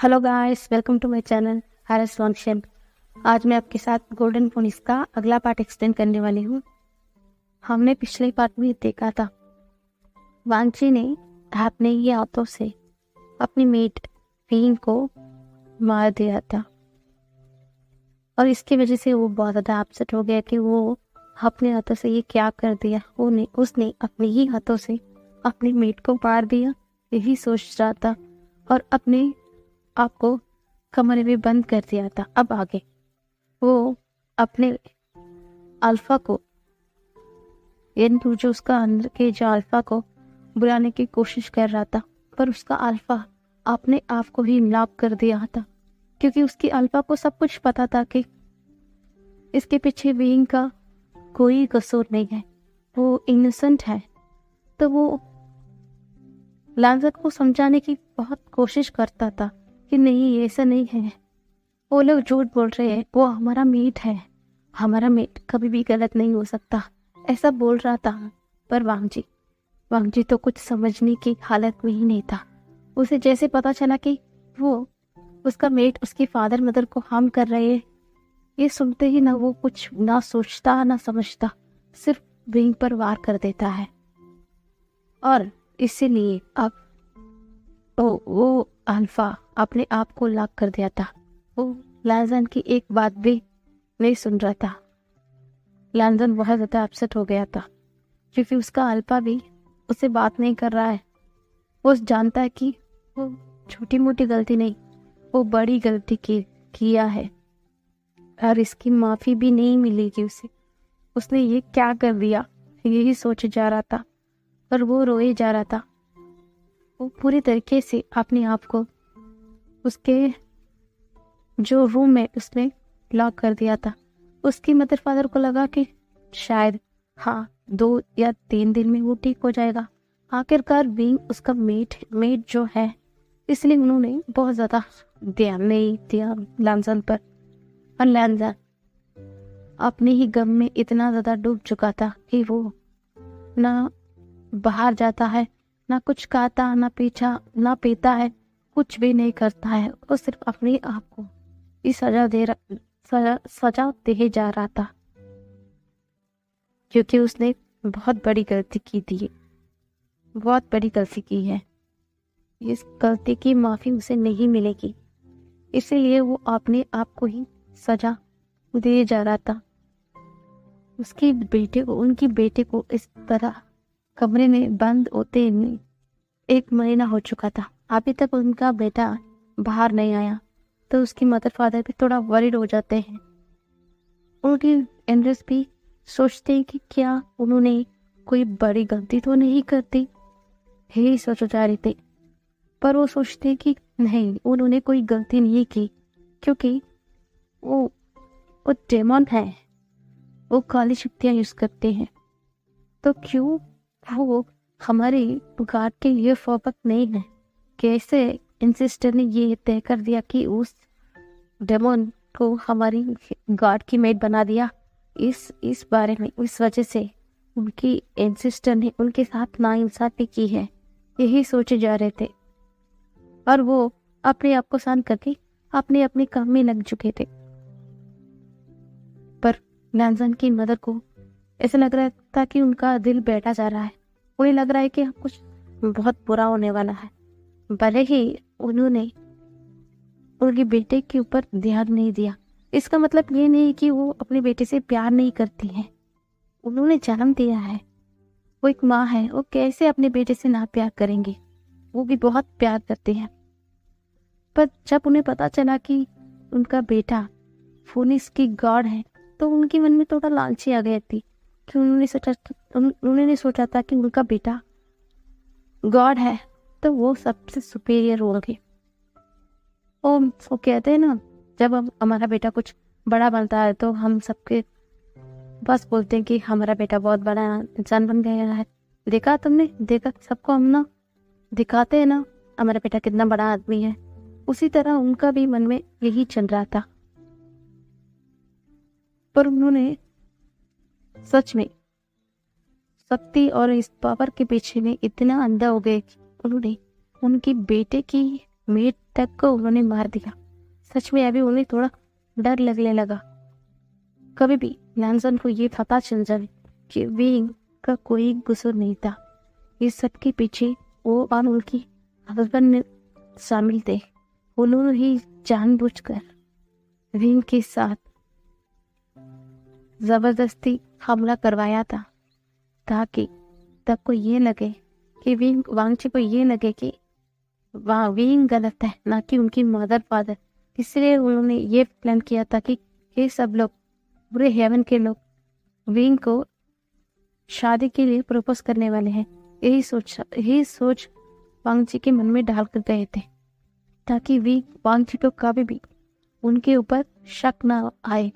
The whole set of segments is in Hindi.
Hello guys, welcome to my channel Harris function. आज मैं आपके साथ गोल्डन फोनिक्स का अगला पार्ट एक्सप्लेन करने वाली हूँ। हमने पिछले पार्ट में देखा था वांची ने अपने ही हाथों से अपनी मेट फीन को मार दिया था और इसकी वजह से वो बहुत ज़्यादा अपसेट हो गया कि वो अपने हाथों से ये क्या कर दिया। उसने अपने ही हाथों से अपनी मेट को मार दिया, यही सोच रहा था और अपने आपको कमरे में बंद कर दिया था। अब आगे वो अपने अल्फा को जो उसका अंदर के जो अल्फा को बुलाने की कोशिश कर रहा था, पर उसका अल्फा अपने आप को ही लॉक कर दिया था, क्योंकि उसकी अल्फा को सब कुछ पता था कि इसके पीछे बीइंग का कोई कसूर नहीं है, वो इनोसेंट है। तो वो लांजत को समझाने की बहुत कोशिश करता था कि नहीं, ऐसा नहीं है, वो लोग झूठ बोल रहे हैं, वो हमारा मीट है, हमारा मीट कभी भी गलत नहीं हो सकता, ऐसा बोल रहा था। पर वांगजी तो कुछ समझने की हालत में ही नहीं था। उसे जैसे पता चला कि वो उसका मेट उसके फादर मदर को हार्म कर रहे हैं, ये सुनते ही ना वो कुछ ना सोचता ना समझता, सिर्फ बीइंग पर वार कर देता है। और इसीलिए अब वो अल्फा अपने आप को लॉक कर दिया था। वो लैंजन की एक बात भी नहीं सुन रहा था। लैंजन बहुत ज़्यादा अपसेट हो गया था, क्योंकि उसका अल्फा भी उससे बात नहीं कर रहा है। वो जानता है कि वो छोटी मोटी गलती नहीं, वो बड़ी गलती किया है और इसकी माफ़ी भी नहीं मिलेगी उसे। उसने ये क्या कर दिया, यही सोच जा रहा था और वो रोए जा रहा था। वो पूरी तरीके से अपने आप को उसके जो रूम में उसने लॉक कर दिया था। उसकी मदर फादर को लगा कि शायद 2 या 3 दिन में वो ठीक हो जाएगा। आखिरकार बीइंग उसका मेट जो है, इसलिए उन्होंने बहुत ज़्यादा ध्यान नहीं दिया लैंजन पर। और लैंजन अपने ही गम में इतना ज़्यादा डूब चुका था कि वो ना बाहर जाता है, ना कुछ खाता, ना पीता है, कुछ भी नहीं करता है। वो सिर्फ अपने आप को इस सजा दे जा रहा था, क्योंकि उसने बहुत बड़ी गलती की थी, बहुत बड़ी गलती की है। इस गलती की माफ़ी उसे नहीं मिलेगी, इसीलिए वो अपने आप को ही सजा दे जा रहा था। उनकी बेटे को इस तरह कमरे में बंद होते 1 महीना हो चुका था, अभी तक उनका बेटा बाहर नहीं आया। तो उसकी मदर फादर भी थोड़ा वरीड हो जाते हैं। उनकी एंड्रेस भी सोचते हैं कि क्या उन्होंने कोई बड़ी गलती तो नहीं कर दी, यही सोच जा रहे थे। पर वो सोचते हैं कि नहीं, उन्होंने कोई गलती नहीं की, क्योंकि वो डेमन है, वो काली शक्तियाँ यूज करते हैं। तो क्यों वो हमारे गार्ड के लिए फोकस नहीं है? कैसे इन सिस्टर ने ये तय कर दिया कि उस डेमन को हमारी गार्ड की मेट बना दिया? इस बारे में, इस वजह से उनकी एंसिस्टर ने उनके साथ नाइंसाफी की है, यही सोचे जा रहे थे। और वो अपने आप को शांत करके अपने अपने काम में लग चुके थे। पर लैंजन की मदर को ऐसा लग रहा था कि उनका दिल बैठा जा रहा है। उन्हें लग रहा है कि कुछ बहुत बुरा होने वाला है। भले ही उन्होंने उनके बेटे के ऊपर ध्यान नहीं दिया, इसका मतलब ये नहीं कि वो अपने बेटे से प्यार नहीं करती हैं। उन्होंने जन्म दिया है, वो एक माँ है, वो कैसे अपने बेटे से ना प्यार करेंगे? वो भी बहुत प्यार करते हैं। पर जब उन्हें पता चला कि उनका बेटा फोनिक्स की गॉड है, तो उनके मन में थोड़ा लालची आ गई थी कि उन्होंने सोचा था कि उनका बेटा गॉड है तो वो सबसे सुपीरियर होंगे। वो कहते हैं ना, जब हमारा बेटा कुछ बड़ा बनता है तो हम सबके बस बोलते हैं कि हमारा बेटा बहुत बड़ा इंसान बन गया है। देखा तुमने? देखा, सबको हम ना दिखाते हैं ना हमारा बेटा कितना बड़ा आदमी है। उसी तरह उनका भी मन में यही चल रहा था। पर उन्होंने सच में शक्ति और इस पावर के पीछे में इतना अंधा हो गए कि उन्होंने उनके बेटे की मेट तक को उन्होंने मार दिया। सच में अभी उन्हें थोड़ा डर लगने लगा। कभी भी लैंसन को ये पता चल जाए कि विंग का कोई कसूर नहीं था, इस सब के पीछे वो और उनकी हस्बैंड शामिल थे। उन्होंने ही जानबूझकर विंग के साथ जबरदस्ती हमला करवाया था, ताकि तब को ये लगे कि वांगची को ये लगे कि विंग गलत है, ना कि उनकी मदर फादर। इसलिए उन्होंने ये प्लान किया था कि ये सब लोग, पूरे हेवन के लोग, विंग को शादी के लिए प्रपोज करने वाले हैं। यही सोच वांगची के मन में डाल कर गए थे, ताकि वांगची को कभी भी उनके ऊपर शक ना आए।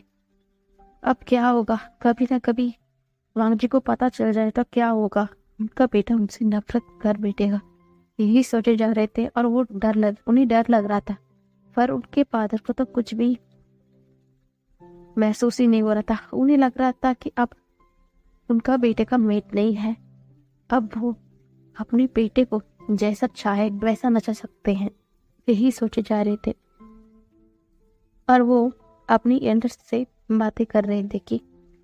अब क्या होगा, कभी ना कभी वांगची को पता चल जाए तो क्या होगा, उनका बेटा उनसे नफरत कर बैठेगा। यही सोचे जा रहे थे और उन्हें डर लग रहा था, पर उनके फादर को तो कुछ भी महसूस ही नहीं हो रहा था। उन्हें लग रहा था कि अब उनका बेटे का मेट नहीं है, अब वो अपने बेटे को जैसा चाहे वैसा नचा सकते हैं। यही सोचे जा रहे थे और वो अपनी एंड से बातें कर रहे थे कि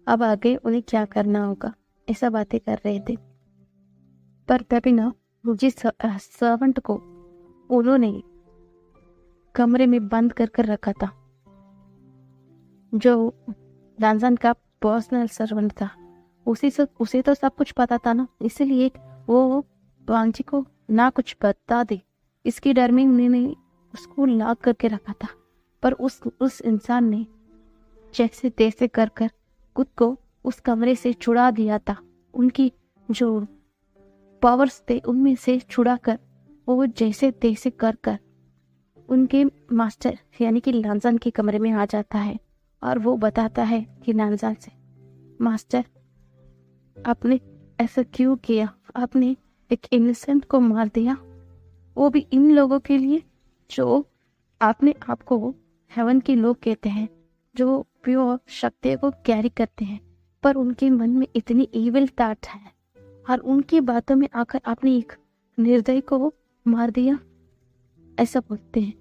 अब आगे उन्हें क्या करना होगा, ऐसा बातें कर रहे थे। पर तभी ना जिस सर्वेंट को उन्होंने कमरे में बंद कर रखा था, जो लैंसन का पर्सनल सर्वेंट था, उसे तो सब कुछ पता था ना, इसलिए वो वांगची को ना कुछ बता दे, इसकी डर में उन्होंने उसको लॉक करके रखा था। पर उस इंसान ने जैसे तैसे कर खुद को उस कमरे से छुड़ा दिया था। उनकी जो पावर्स थे उनमें से छुड़ा कर वो जैसे तैसे कर उनके मास्टर यानी कि लैंसन के कमरे में आ जाता है और वो बताता है कि लैंसन से, मास्टर आपने ऐसा क्यों किया, आपने एक इनोसेंट को मार दिया, वो भी इन लोगों के लिए जो आपने आपको हेवन के लोग कहते हैं, जो प्योर शक्ति को कैरी करते हैं, पर उनके मन में इतनी इविल थॉट है और उनकी बातों में आकर आपने एक निर्दयी को मार दिया, ऐसा बोलते हैं।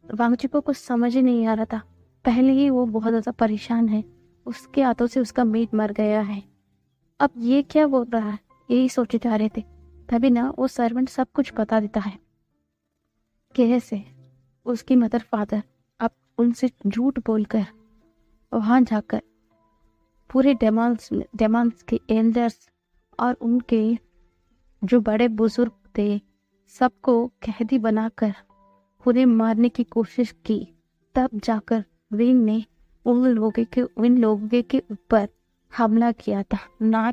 वांगची को कुछ समझ ही नहीं आ रहा था। पहले ही वो बहुत ज्यादा परेशान है, उसके हाथों से उसका मेट मर गया है, अब ये क्या बोल रहा है, यही सोचे जा रहे थे। तभी ना वो सर्वेंट सब कुछ बता देता है, कैसे उसकी मदर फादर अब उनसे झूठ बोलकर वहां जाकर पूरे डेमॉन्स के एल्डर्स और उनके जो बड़े बुजुर्ग थे सबको कैदी बनाकर उन्हें मारने की कोशिश की। तब जाकर विंग ने उन लोगों के ऊपर हमला किया था, ना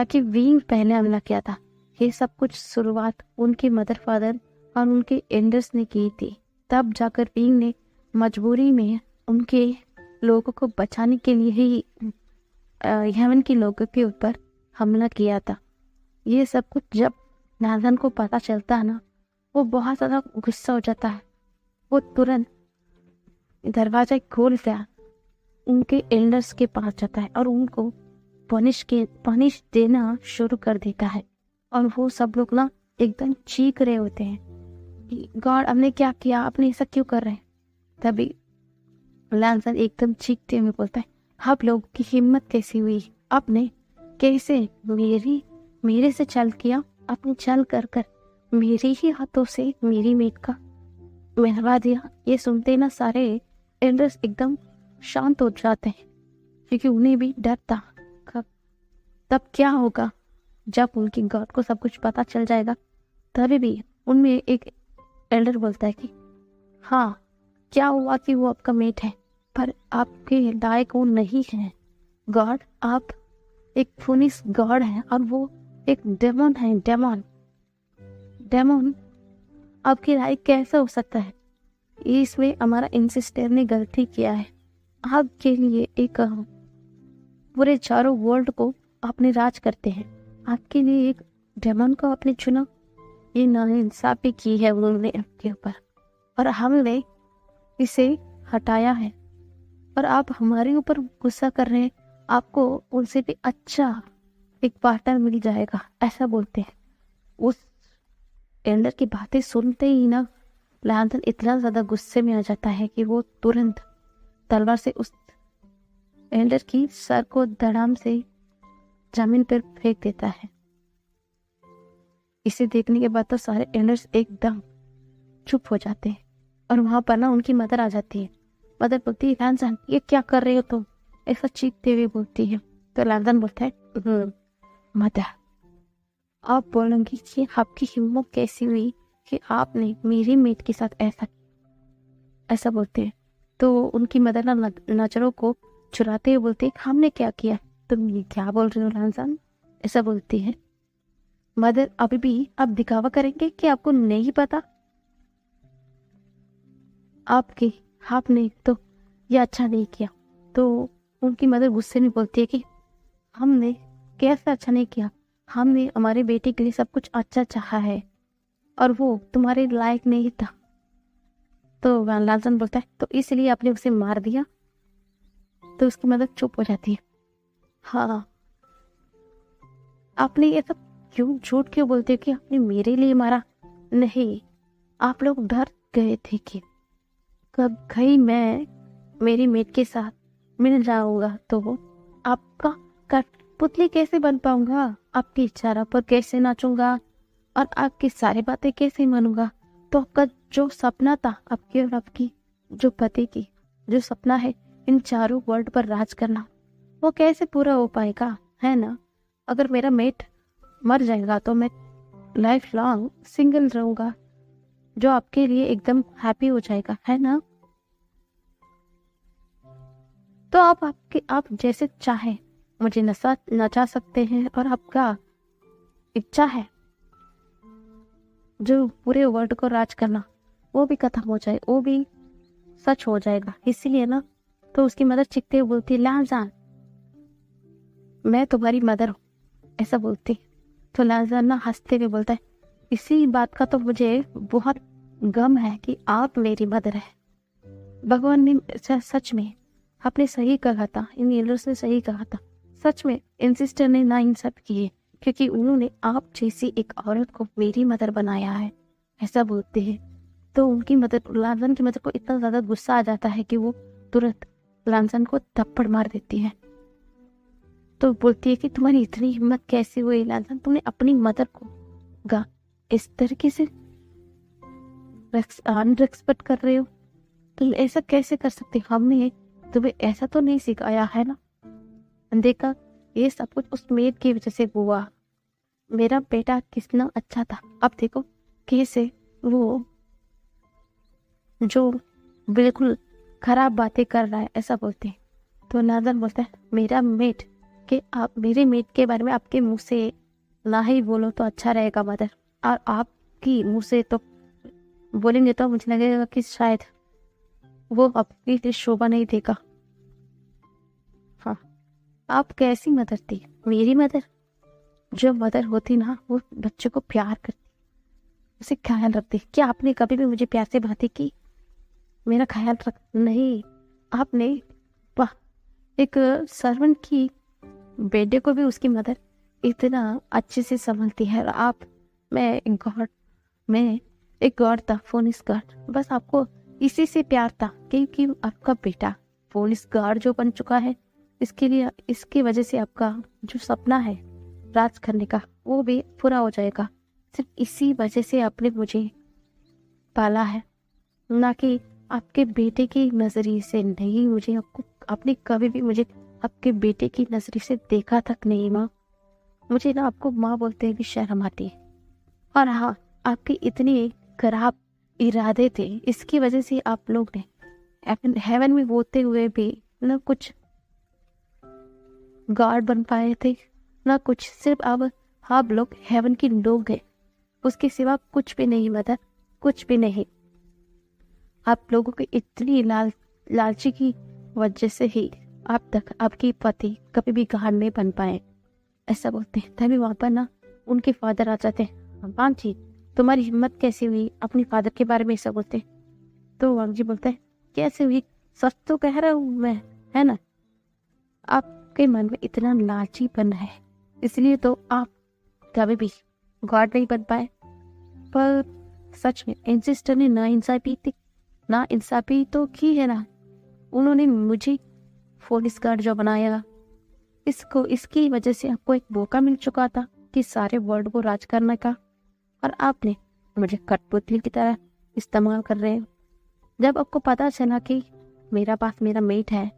कि विंग पहले हमला किया था। ये सब कुछ शुरुआत उनके मदर फादर और उनके एल्डर्स ने की थी। तब जाकर विंग ने मजबूरी में उनके लोगों को बचाने के लिए ही हेवन के लोगों के ऊपर हमला किया था। ये सब कुछ जब लैंसन को पता चलता है ना, वो बहुत ज़्यादा गुस्सा हो जाता है। वो तुरंत दरवाजा खोलकर उनके एल्डर्स के पास जाता है और उनको पनिश देना शुरू कर देता है। और वो सब लोग ना एकदम चीख रहे होते हैं कि गॉड हमने क्या किया, आपने ऐसा क्यों कर रहे हैं। तभी लैंसन एकदम चीखते हुए बोलता है, आप लोगों की हिम्मत कैसी हुई, आपने कैसे मेरे से छल किया, आपने छल कर मेरे ही हाथों से मेरी मेट का मरवा दिया। ये सुनते ना सारे एल्डर्स एकदम शांत हो जाते हैं, क्योंकि उन्हें भी डर था तब क्या होगा जब उनकी गॉड को सब कुछ पता चल जाएगा। तभी भी उनमें एक एल्डर बोलता है कि हाँ, क्या हुआ कि वो आपका मेट है, पर आपके लायक वो नहीं है। गॉड, आप एक फुनिस गॉड है और वो एक डेमन है। डेमन आपके लायक कैसा हो सकता है। इसमें हमारा इंसिस्टर ने गलती किया है। आपके लिए एक पूरे चारों वर्ल्ड को आपने राज करते हैं, आपके लिए एक डेमन को आपने चुना। ये नाइंसाफी की है उन्होंने आपके ऊपर और हमने इसे हटाया है, और आप हमारे ऊपर गुस्सा कर रहे हैं। आपको उनसे भी अच्छा एक पार्टनर मिल जाएगा, ऐसा बोलते हैं। उस एल्डर की बातें सुनते ही ना लैंथन इतना ज्यादा गुस्से में आ जाता है कि वो तुरंत तलवार से उस एल्डर की सर को धड़ाम से जमीन पर फेंक देता है। इसे देखने के बाद तो सारे एल्डर्स एकदम चुप हो जाते हैं और वहां पर ना उनकी मदर आ जाती है। मदर बोलती है, लैंथन ये क्या कर रहे हो तुम, ऐसा चीखते हुए बोलती है। तो लैंथन बोलता है, मदर आप बोलेंगी कि आपकी हिम्मत कैसी हुई कि आपने मेरी मेट के साथ ऐसा बोलते हैं। तो उनकी मदर ना नजरों को चुराते हुए बोलती है, हमने क्या किया, तुम ये क्या बोल रहे हो लैंथन, ऐसा बोलती है। मदर अभी भी आप दिखावा करेंगे कि आपको नहीं पता, आपने तो ये अच्छा नहीं किया। तो उनकी मदर गुस्से में बोलती है कि हमने कैसे अच्छा नहीं किया, हमने हमारे बेटे के लिए सब कुछ अच्छा चाहा है और वो तुम्हारे लायक नहीं था। तो लैंथन बोलता है, तो इसलिए आपने उसे मार दिया। तो उसकी मदर चुप हो जाती है। हाँ, आपने ये सब क्यों झूठ क्यों बोलते हो कि आपने मेरे लिए मारा? नहीं, आप लोग डर गए थे कि कब कहीं मैं मेरी मेट के साथ मिल जाऊंगा तो आपका कठपुतली कैसे बन पाऊंगा, आपकी इशारा पर कैसे नाचूंगा और आपकी सारी बातें कैसे मानूंगा। तो आपका जो सपना था, आपके और आपकी जो पति की जो सपना है इन चारों वर्ल्ड पर राज करना, वो कैसे पूरा हो पाएगा, है ना? अगर मेरा मेट मर जाएगा तो मैं लाइफ लॉन्ग सिंगल रहूंगा, जो आपके लिए एकदम हैप्पी हो जाएगा, है ना? तो आप जैसे चाहे मुझे नचा सकते हैं और आपका इच्छा है जो पूरे वर्ल्ड को राज करना, वो भी खत्म हो जाए, वो भी सच हो जाएगा। इसीलिए ना, तो उसकी मदर चीखते हुए बोलती, लैंथन मैं तुम्हारी मदर हूँ, ऐसा बोलती। तो लैंथन ना हंसते हुए बोलता है, इसी बात का तो मुझे बहुत गम है कि आप मेरी मदर है। भगवान ने सच में आपने सही कहा था, इन एल्डर्स ने सही कहा था। सच में इन सिस्टर ने ना इंसाफ किए क्योंकि उन्होंने आप जैसी एक औरत को मेरी मदर बनाया है, ऐसा बोलते हैं। तो उनकी मदर, लैंथन की मदर को इतना ज्यादा गुस्सा आ जाता है कि वो तुरंत लैंथन को थप्पड़ मार देती है। तो बोलती है कि तुम्हारी इतनी हिम्मत कैसे हुई लैंथन, तुमने अपनी मदर को इस तरीके से अनरेस्पेक्ट कर रहे हो, तुम ऐसा कैसे कर सकते? हमने तुम्हें ऐसा तो नहीं सिखाया है ना? देखा, ये सब कुछ उस मेड की वजह से हुआ। मेरा बेटा कितना अच्छा था, अब देखो कैसे वो जो बिल्कुल खराब बातें कर रहा है, ऐसा बोलते हैं। तो नादर बोलता है, मेरे मेट के बारे में आपके मुंह से ना ही बोलो तो अच्छा रहेगा मदर, और आपकी मुंह से तो बोलेंगे तो मुझे लगेगा कि शायद वो आपके लिए शोभा नहीं देगा। हाँ, आप कैसी मदर थी? मेरी मदर, जो मदर होती ना वो बच्चे को प्यार करती, उसे ख्याल रखती। क्या आपने कभी भी मुझे प्यार से बातें की, मेरा ख्याल रख? नहीं, आपने एक सर्वेंट की बेटे को भी उसकी मदर इतना अच्छे से संभलती है। और मैं एक गॉड था, फोनिस गॉड, बस आपको इसी से प्यार था क्योंकि आपका बेटा पुलिस गार्ड जो बन चुका है, इसकी वजह से आपका जो सपना है राज करने का वो भी पूरा हो जाएगा। सिर्फ इसी वजह से आपने मुझे पाला है, ना कि आपके बेटे की नजरिए से नहीं। आपने कभी भी मुझे आपके बेटे की नजरिए से देखा तक नहीं माँ। मुझे ना आपको माँ बोलते भी शर्म आती है। और हाँ, आपके इतने खराब इरादे थे, इसकी वजह से आप लोग ने हेवन में होते हुए भी ना कुछ गार्ड बन पाए थे ना कुछ। सिर्फ अब आप लोग हेवन के लोग हैं, उसके सिवा कुछ भी नहीं मदर, कुछ भी नहीं। आप लोगों की इतनी लालची की वजह से ही आप तक आपके पति कभी भी गार्ड नहीं बन पाए, ऐसा बोलते हैं। तभी वहां पर ना उनके फादर आ जाते हैं। वांग जी, तुम्हारी हिम्मत कैसी हुई अपने फादर के बारे में ऐसा बोलते? तो वांग जी बोलते हैं, कैसे हुई, सच तो कह रहा हूं मैं, है ना? आपके मन में इतना लालचीपन है, इसलिए तो आप कभी भी गॉड नहीं बन पाए। पर सच में इन सिस्टर ने ना इंसाफी तो की है ना। उन्होंने मुझे पुलिस गार्ड जो बनाया, इसकी वजह से आपको एक मौका मिल चुका था कि सारे वर्ल्ड को राज करने का, और आपने मुझे कठपुतली की तरह इस्तेमाल कर रहे हो। जब आपको पता चला कि मेरा पास मेरा मेट है,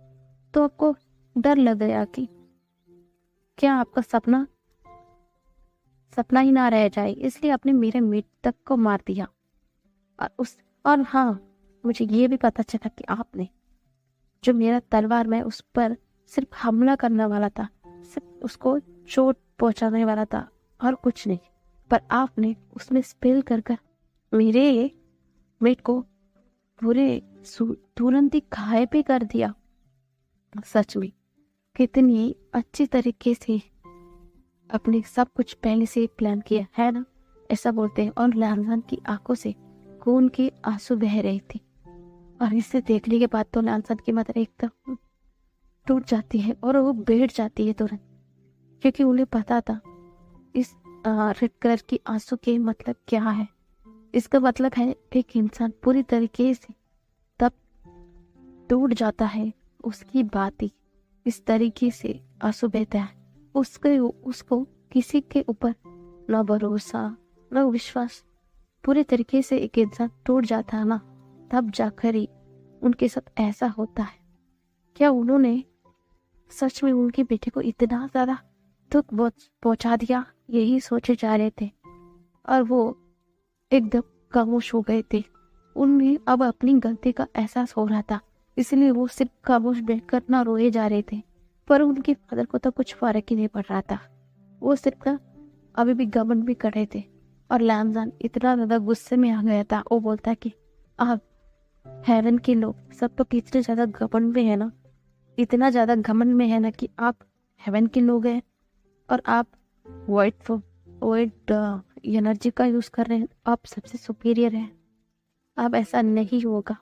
तो आपको डर लग गया कि क्या आपका सपना ही ना रह जाए, इसलिए आपने मेरे मेट तक को मार दिया। और हाँ, मुझे ये भी पता चला कि आपने जो मेरा तलवार में उस पर सिर्फ हमला करने वाला था, सिर्फ उसको चोट पहुंचाने वाला था और कुछ नहीं, पर आपने उसमें स्पिल कर मेरे मेट को तुरंत ही घायल भी कर दिया। सच में कितनी अच्छी तरीके से अपने सब कुछ पहले से प्लान किया है ना, ऐसा बोलते हैं। और लालसान की आंखों से खून के आंसू बह रहे थे, और इसे देखने के बाद तो लालसान की मदर एकदम टूट जाती है और वो बैठ जाती है तुरंत, क्योंकि उन्हें पता था इस रेड कलर की आंसू के मतलब क्या है। इसका मतलब है एक इंसान पूरी तरीके से तब टूट जाता है, उसकी बात ही इस तरीके से आंसू बहता है, उसको किसी के ऊपर न भरोसा न विश्वास, पूरे तरीके से एक इंसान टूट जाता है ना, तब जाकर ही उनके साथ ऐसा होता है। क्या उन्होंने सच में उनके बेटे को इतना ज्यादा दुख पहुंचा दिया, यही सोचे जा रहे थे, और वो एकदम खामोश हो गए थे। उनमें अब अपनी गलती का एहसास हो रहा था, इसलिए वो सिर्फ खामोश बैठकर ना रोए जा रहे थे। पर उनके फादर को तो कुछ फर्क ही नहीं पड़ रहा था, वो सिर्फ अभी भी घमंड भी कर रहे थे। और लामजान इतना ज्यादा गुस्से में आ गया था, वो बोलता कि आप हेवन के लोग सब तो कितने ज्यादा घमंड में है ना, इतना ज्यादा घमंड में है ना कि आप हेवन के लोग हैं और आप वाइट एनर्जी का यूज कर रहे हैं, आप सबसे सुपीरियर हैं। अब ऐसा नहीं होगा।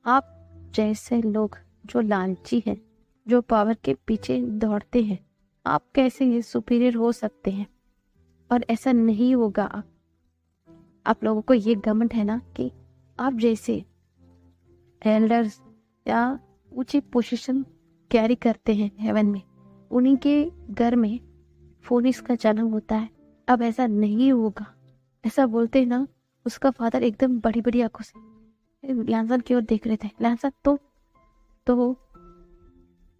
आप जैसे लोग जो लालची हैं, जो पावर के पीछे दौड़ते हैं, आप कैसे ये सुपीरियर हो सकते हैं? और ऐसा नहीं होगा। आप लोगों को ये घमंड है ना कि आप जैसे एल्डर्स या ऊंची पोजीशन कैरी करते हैं हेवन में, उन्हीं के घर में फोनिक्स का जन्म होता है। अब ऐसा नहीं होगा। ऐसा बोलते हैं ना, उसका फादर एकदम बड़ी बड़ी आंखों से लांसन की ओर देख रहे थे। लांसन तो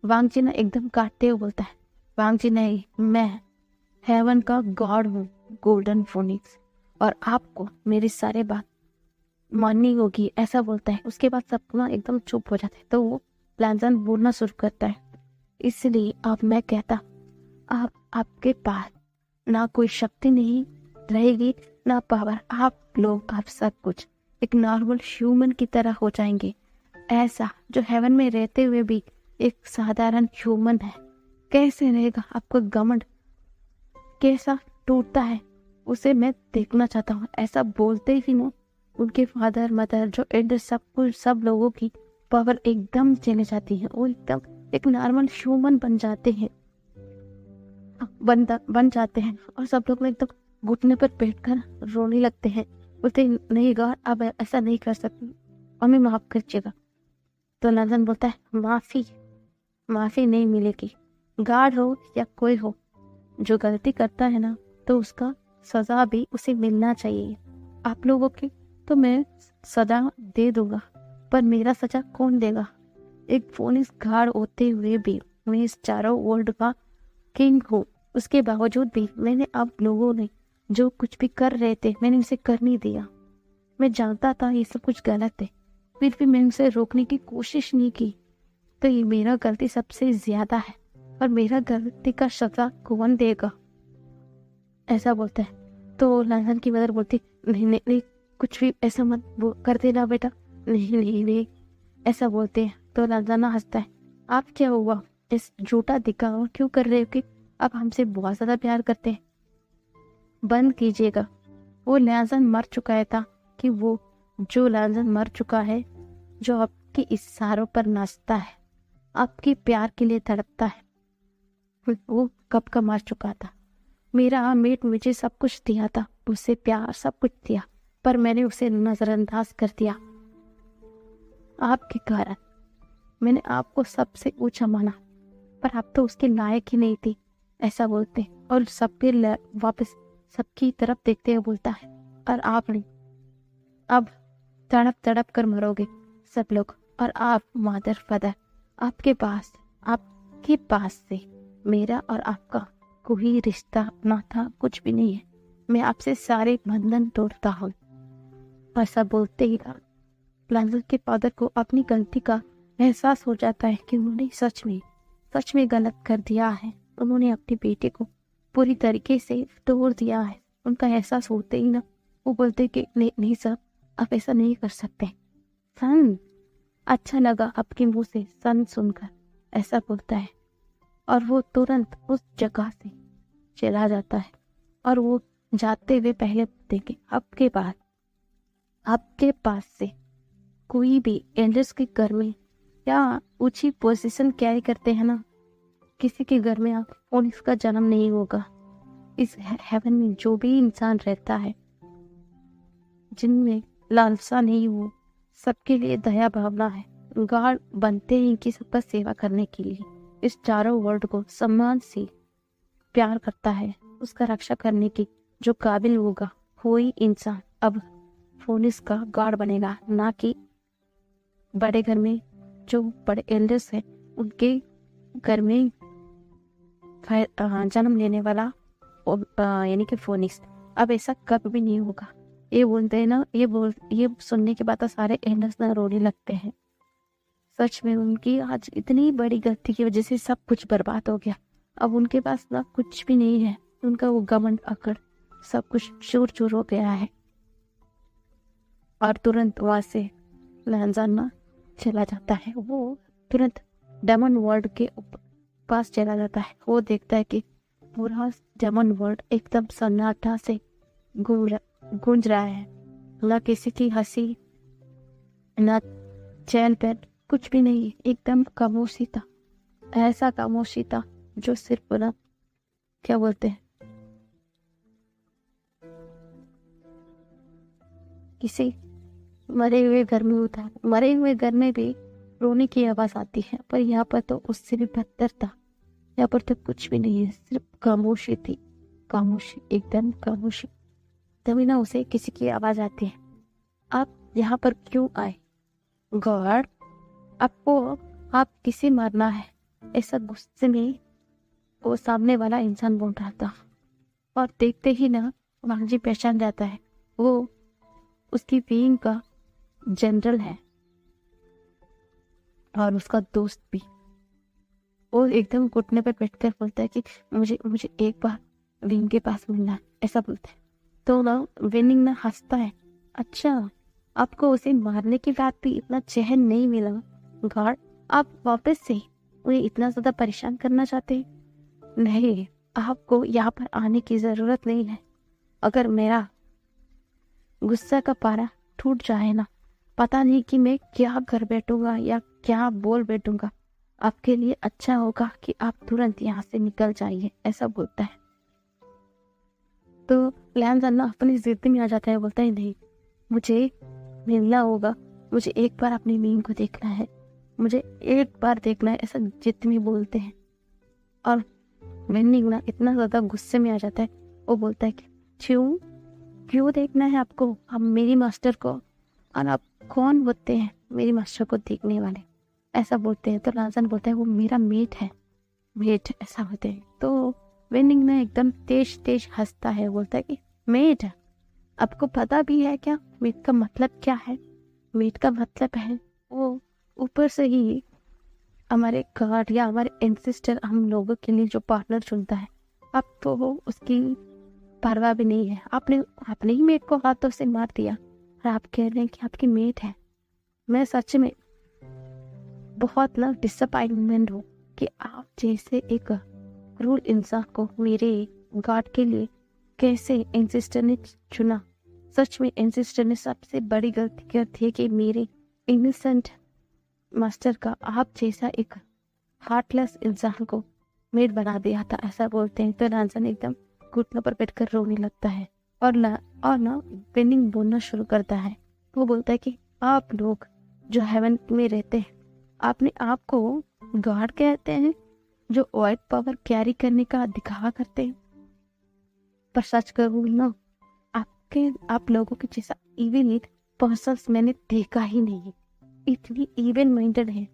वांगजी ना एकदम काटते हुए बोलता है, वांगजी नहीं, मैं हेवन का गॉड हूँ, गोल्डन फोनिक्स, और आपको मेरी सारे बात माननी होगी, ऐसा बोलता है। उसके बाद सब ना एकदम चुप हो जाते हैं। तो वो लांसन बोलना शुरू करता है, इसलिए अब मैं कहता, आपके पास ना कोई शक्ति नहीं रहेगी ना पावर, आप सब कुछ एक नॉर्मल ह्यूमन की तरह हो जाएंगे, ऐसा जो हेवन में रहते हुए भी एक साधारण ह्यूमन है। कैसे रहेगा? आपको घमंड कैसा टूटता है, उसे मैं देखना चाहता हूँ। ऐसा बोलते ही ना उनके फादर मदर जो एल्डर सब लोगों की पावर एकदम चले जाती है, वो एकदम एक नॉर्मल ह्यूमन बन जाते हैं, बन जाते हैं। और सब लोग एकदम घुटने पर बैठकर रोने लगते हैं, बोलते नहीं गॉड, अब ऐसा नहीं कर सकती, हमें माफ कीजिएगा। तो लांसन बोलता है, माफी नहीं मिलेगी। गार्ड हो या कोई हो, जो गलती करता है ना, तो उसका सजा भी उसे मिलना चाहिए। आप लोगों की तो मैं सजा दे दूंगा, पर मेरा सजा कौन देगा? एक फोनिक्स गार्ड होते हुए भी मैं इस चारों वर्ल्ड का किंग हूँ, उसके बावजूद भी मैंने आप लोगों ने जो कुछ भी कर रहे थे, मैंने उसे कर नहीं दिया। मैं जानता था ये सब कुछ गलत है, फिर भी मैंने उसे रोकने की कोशिश नहीं की। तो ये मेरा गलती सबसे ज्यादा है, और मेरा गलती का सजा कौन देगा? ऐसा बोलता है। तो लांसन की मदर बोलती, नहीं, कुछ भी ऐसा मत कर देना बेटा, नहीं, ऐसा बोलते हैं। तो लांसन हंसता है, आप क्या हुआ, इस झूठा दिखावा क्यों कर रहे हो कि आप हमसे बहुत ज्यादा प्यार करते हैं? बंद कीजिएगा। वो लांसन मर चुका था कि वो जो लांसन मर चुका है, जो आपके इशारों पर नाचता है, आपके प्यार के लिए तड़पता है, वो कब का मर चुका था। मेरा मेट मुझे सब कुछ दिया था, मुझसे प्यार सब कुछ दिया, पर मैंने उसे नजरअंदाज कर दिया। आपके कारण मैंने आपको सबसे ऊंचा माना, पर आप तो उसके लायक ही नहीं थी, ऐसा बोलते और सबके वापस सबकी तरफ देखते हुए बोलता है, और आपने अब तड़प तड़प कर मरोगे सब लोग, और आप मादर फादर, आपके पास से मेरा और आपका कोई रिश्ता ना था, कुछ भी नहीं है। मैं आपसे सारे बंधन तोड़ता हूँ। ऐसा बोलते ही लैंडल के फादर को अपनी गलती का एहसास हो जाता है कि उन्होंने सच में गलत कर दिया है। उन्होंने अपने बेटे को पूरी तरीके से तोड़ दिया है। उनका एहसास होते ही ना वो बोलते कि नहीं सर, आप ऐसा नहीं कर सकते। सन, अच्छा लगा आपके मुंह से सन सुनकर, ऐसा बोलता है, और वो तुरंत उस जगह से चला जाता है। और वो जाते हुए पहले बोलते कि आपके पास से कोई भी एल्डर्स के घर में या ऊंची पोजीशन कैरी करते हैं ना, किसी के घर में आप और इसका जन्म नहीं होगा। इस हेवन में जो भी इंसान रहता है, जिनमें लालसा नहीं हो, सबके लिए दया भावना है, गार्ड बनते हैं कि सबका सेवा करने के लिए, इस चारों वर्ल्ड को सम्मान से प्यार करता है, उसका रक्षा करने की जो काबिल होगा कोई इंसान अब फोनिस का गार्ड बनेगा, ना कि बड़े घर में जो बड़े एल्डर्स हैं उनके घर में जन्म लेने वाला यानी कि फोनिक्स। अब ऐसा कभी भी नहीं होगा। ये बोलते हैं ना, ये सुनने के बाद तो सारे एल्डर्स ना रोने लगते हैं। सच में उनकी आज इतनी बड़ी गलती की वजह से सब कुछ बर्बाद हो गया। अब उनके पास ना कुछ भी नहीं है, उनका वो घमंड अकड़ सब कुछ चूर चूर हो गया है। और तुरंत वहां से लैंजान ना चला जाता है। वो तुरंत डेमन वर्ल्ड के पास चला जाता है। वो देखता है कि पूरा डेमन वर्ल्ड एकदम सन्नाटा से गूंज रहा है, ना किसी की हंसी ना चैन पैन, कुछ भी नहीं, एकदम खामोशी था। ऐसा खामोशी था जो सिर्फ ना क्या बोलते हैं, किसी मरे हुए घर में होता है। मरे हुए घर में भी रोने की आवाज आती है, पर यहाँ पर तो उससे भी बदतर था। यहाँ पर तो कुछ भी नहीं है, सिर्फ खामोशी थी, खामोशी, एकदम खामोशी। तभी ना उसे किसी की आवाज आती है, आप यहाँ पर क्यों आए? गॉड, आप किसे मारना है? ऐसा गुस्से में वो सामने वाला इंसान बोल रहा था। और देखते ही ना वांगजी पहचान जाता है, वो उसकी विंग का जनरल है और उसका दोस्त भी। वो एकदम घुटने पर बैठकर बोलता है कि मुझे एक बार विंग के पास मिलना है, ऐसा बोलता है। तो ना विनिंग ना हंसता है, अच्छा आपको उसे मारने के बाद भी इतना चैन नहीं मिला गार्ड, आप वापस से उन्हें इतना ज्यादा परेशान करना चाहते हैं? नहीं, आपको यहाँ पर आने की जरूरत नहीं है। अगर मेरा गुस्सा का पारा टूट जाए ना, पता नहीं कि मैं क्या कर बैठूंगा या क्या बोल बैठूंगा। आपके लिए अच्छा होगा कि आप तुरंत यहाँ से निकल जाइए, ऐसा बोलता है। तो लैंजान ना अपनी जिद में आ जाता है, बोलता है नहीं, मुझे मिलना होगा, मुझे एक बार अपनी मीम को देखना है, मुझे एक बार देखना है, ऐसा जिद में बोलते हैं। और विनिंग ना इतना ज्यादा गुस्से में आ जाता है, वो बोलता है कि क्यों देखना है आपको? हम मेरी मास्टर को, और आप कौन होते हैं मेरी मास्टर को देखने वाले? ऐसा बोलते हैं। तो लाजन बोलता है वो मेरा मेट है, ऐसा बोलते हैं। तो विनिंग ने एकदम तेज हंसता है, बोलता है कि मेट, आपको पता भी है क्या मेट का मतलब क्या है? मेट का मतलब है वो ऊपर से ही हमारे गॉड या हमारे एंसेस्टर हम लोगों के लिए जो पार्टनर चुनता है। अब तो वो उसकी परवाह भी नहीं है। आपने ही मेट को हाथों से मार दिया और आप कह रहे हैं कि आपकी मेट है। मैं सच में बहुत ना डिसअपॉइंटमेंट हूँ कि आप जैसे एक क्रूर इंसान को मेरे गॉड के लिए कैसे एंसेस्टर ने चुना। सच में एंसेस्टर ने सबसे बड़ी गलती कर दी कि मेरे इनोसेंट मास्टर का आप जैसा एक हार्टलेस इंसान को मेट बना दिया था, ऐसा बोलते हैं। तो लांसन एकदम घुटनों पर बैठकर रोने लगता है और ना बेनिंग बोलना शुरू करता है। वो बोलता है कि आप लोग जो हेवन में रहते हैं अपने आप को गॉड कहते हैं, जो वाइट पावर कैरी करने का दिखावा करते हैं, पर सच कहूँ ना, आप लोगों के जैसा इविल पर्सन्स मैंने देखा ही नहीं। इतनी इविल माइंडेड है।